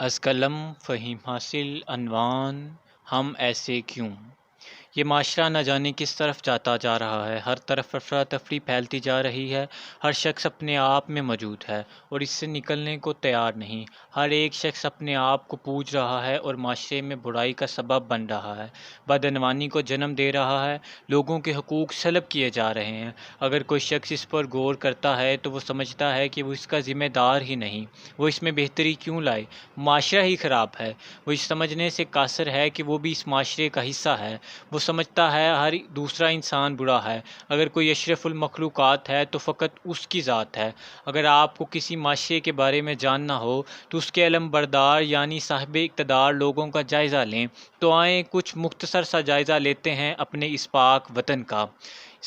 از قلم فہیم حاصل عنوان ہم ایسے کیوں؟ یہ معاشرہ نہ جانے کس طرف جاتا جا رہا ہے۔ ہر طرف افراتفری پھیلتی جا رہی ہے۔ ہر شخص اپنے آپ میں موجود ہے اور اس سے نکلنے کو تیار نہیں۔ ہر ایک شخص اپنے آپ کو پوج رہا ہے اور معاشرے میں برائی کا سبب بن رہا ہے، بدعنوانی کو جنم دے رہا ہے، لوگوں کے حقوق سلب کیے جا رہے ہیں۔ اگر کوئی شخص اس پر غور کرتا ہے تو وہ سمجھتا ہے کہ وہ اس کا ذمہ دار ہی نہیں، وہ اس میں بہتری کیوں لائے؟ معاشرہ ہی خراب ہے۔ وہ اس سمجھنے سے قاصر ہے کہ وہ بھی اس معاشرے کا حصہ ہے۔ وہ سمجھتا ہے ہر دوسرا انسان برا ہے۔ اگر کوئی اشرف المخلوقات ہے تو فقط اس کی ذات ہے۔ اگر آپ کو کسی معاشرے کے بارے میں جاننا ہو تو اس کے علم بردار یعنی صاحب اقتدار لوگوں کا جائزہ لیں۔ تو آئیں کچھ مختصر سا جائزہ لیتے ہیں اپنے اس پاک وطن کا۔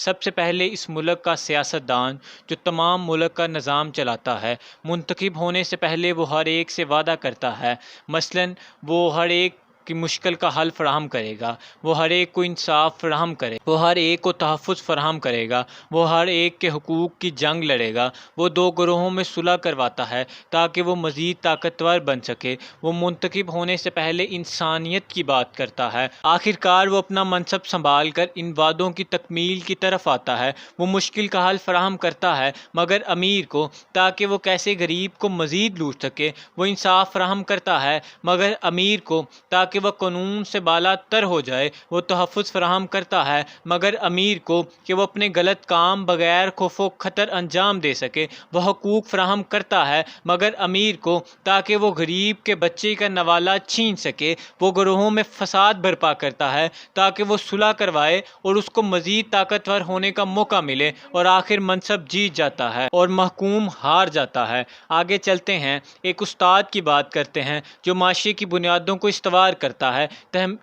سب سے پہلے اس ملک کا سیاستدان جو تمام ملک کا نظام چلاتا ہے، منتخب ہونے سے پہلے وہ ہر ایک سے وعدہ کرتا ہے، مثلاً وہ ہر ایک کی مشکل کا حل فراہم کرے گا، وہ ہر ایک کو انصاف فراہم کرے گا، وہ ہر ایک کو تحفظ فراہم کرے گا، وہ ہر ایک کے حقوق کی جنگ لڑے گا، وہ دو گروہوں میں صلح کرواتا ہے تاکہ وہ مزید طاقتور بن سکے، وہ منتخب ہونے سے پہلے انسانیت کی بات کرتا ہے، آخرکار وہ اپنا منصب سنبھال کر ان وعدوں کی تکمیل کی طرف آتا ہے، وہ مشکل کا حل فراہم کرتا ہے مگر امیر کو تاکہ وہ کیسے غریب کو مزید لوٹ سکے، وہ انصاف فراہم کرتا ہے مگر امیر کو تاکہ وہ قانون سے بالا تر ہو جائے، وہ تحفظ فراہم کرتا ہے مگر امیر کو کہ وہ اپنے غلط کام بغیر خوف و خطر انجام دے سکے، وہ حقوق فراہم کرتا ہے مگر امیر کو تاکہ وہ غریب کے بچے کا نوالہ چھین سکے، وہ گروہوں میں فساد برپا کرتا ہے تاکہ وہ صلح کروائے اور اس کو مزید طاقتور ہونے کا موقع ملے، اور آخر منصب جیت جاتا ہے اور محکوم ہار جاتا ہے۔ آگے چلتے ہیں، ایک استاد کی بات کرتے ہیں جو معاشرے کی بنیادوں کو استوار کرتا ہے،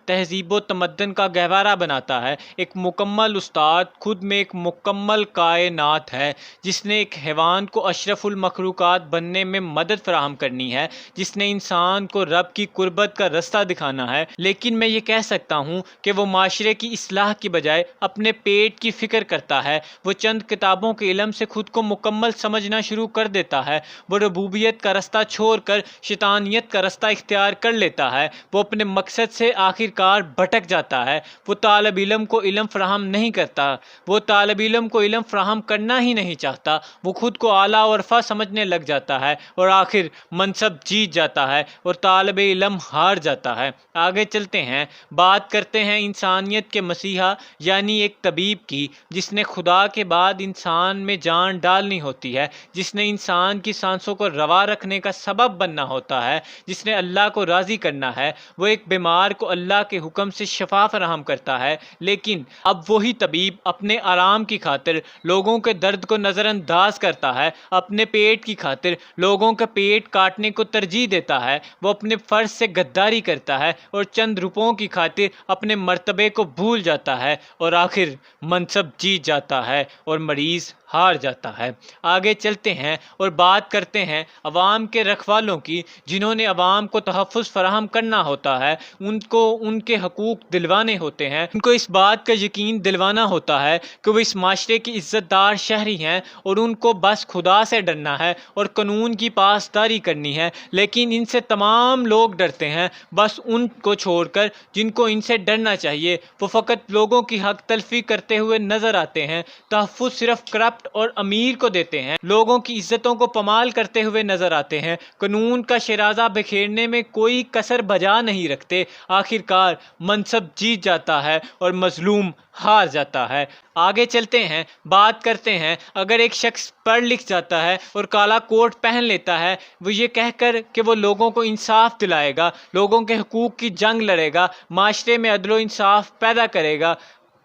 تہذیب و تمدن کا گہوارہ بناتا ہے۔ ایک مکمل استاد خود میں ایک مکمل کائنات ہے، جس نے ایک حیوان کو اشرف المخلوقات بننے میں مدد فراہم کرنی ہے، جس نے انسان کو رب کی قربت کا رستہ دکھانا ہے۔ لیکن میں یہ کہہ سکتا ہوں کہ وہ معاشرے کی اصلاح کی بجائے اپنے پیٹ کی فکر کرتا ہے۔ وہ چند کتابوں کے علم سے خود کو مکمل سمجھنا شروع کر دیتا ہے۔ وہ ربوبیت کا رستہ چھوڑ کر شیطانیت کا رستہ اختیار کر لیتا ہے۔ وہ اپنے مقصد سے آخرکار بھٹک جاتا ہے۔ وہ طالب علم کو علم فراہم نہیں کرتا، وہ طالب علم کو علم فراہم کرنا ہی نہیں چاہتا۔ وہ خود کو اعلیٰ و رفع سمجھنے لگ جاتا ہے اور آخر منصب جیت جاتا ہے اور طالب علم ہار جاتا ہے۔ آگے چلتے ہیں، بات کرتے ہیں انسانیت کے مسیحا یعنی ایک طبیب کی، جس نے خدا کے بعد انسان میں جان ڈالنی ہوتی ہے، جس نے انسان کی سانسوں کو روا رکھنے کا سبب بننا ہوتا ہے، جس نے اللہ کو راضی کرنا ہے۔ وہ ایک بیمار کو اللہ کے حکم سے شفا فراہم کرتا ہے، لیکن اب وہی طبیب اپنے آرام کی خاطر لوگوں کے درد کو نظر انداز کرتا ہے، اپنے پیٹ کی خاطر لوگوں کا پیٹ کاٹنے کو ترجیح دیتا ہے، وہ اپنے فرض سے غداری کرتا ہے اور چند روپوں کی خاطر اپنے مرتبے کو بھول جاتا ہے، اور آخر منصب جیت جاتا ہے اور مریض ہار جاتا ہے۔ آگے چلتے ہیں اور بات کرتے ہیں عوام کے رکھوالوں کی، جنہوں نے عوام کو تحفظ فراہم کرنا ہوتا ہے، ان کو ان کے حقوق دلوانے ہوتے ہیں، ان کو اس بات کا یقین دلوانا ہوتا ہے کہ وہ اس معاشرے کی عزت دار شہری ہیں اور ان کو بس خدا سے ڈرنا ہے اور قانون کی پاسداری کرنی ہے۔ لیکن ان سے تمام لوگ ڈرتے ہیں، بس ان کو چھوڑ کر جن کو ان سے ڈرنا چاہیے۔ وہ فقط لوگوں کی حق تلفی کرتے ہوئے نظر آتے ہیں، تحفظ صرف کرپٹ اور امیر کو دیتے ہیں، لوگوں کی عزتوں کو پامال کرتے ہوئے نظر آتے ہیں، قانون کا شیرازہ بکھیرنے میں کوئی کسر بجا نہیں رکھتے۔ آخرکار منصب جیت جاتا ہے اور مظلوم ہار جاتا ہے۔ آگے چلتے ہیں، بات کرتے ہیں اگر ایک شخص پڑھ لکھ جاتا ہے اور کالا کوٹ پہن لیتا ہے، وہ یہ کہہ کر کہ وہ لوگوں کو انصاف دلائے گا، لوگوں کے حقوق کی جنگ لڑے گا، معاشرے میں عدل و انصاف پیدا کرے گا،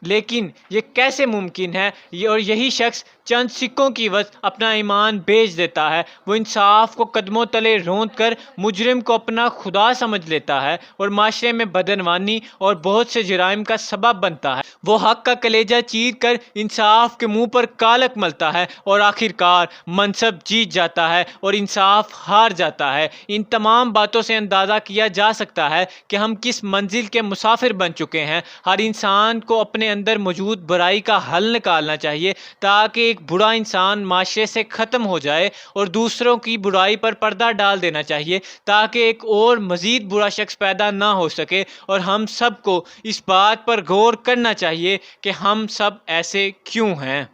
لیکن یہ کیسے ممکن ہے؟ اور یہی شخص چند سکوں کی عوض اپنا ایمان بیچ دیتا ہے۔ وہ انصاف کو قدموں تلے روند کر مجرم کو اپنا خدا سمجھ لیتا ہے اور معاشرے میں بدعنوانی اور بہت سے جرائم کا سبب بنتا ہے۔ وہ حق کا کلیجہ چیر کر انصاف کے منہ پر کالک ملتا ہے اور آخرکار منصب جیت جاتا ہے اور انصاف ہار جاتا ہے۔ ان تمام باتوں سے اندازہ کیا جا سکتا ہے کہ ہم کس منزل کے مسافر بن چکے ہیں۔ ہر انسان کو اپنے اندر موجود برائی کا حل نکالنا چاہیے تاکہ ایک ایک برا انسان معاشرے سے ختم ہو جائے اور دوسروں کی برائی پر پردہ ڈال دینا چاہیے تاکہ ایک اور مزید برا شخص پیدا نہ ہو سکے، اور ہم سب کو اس بات پر غور کرنا چاہیے کہ ہم سب ایسے کیوں ہیں۔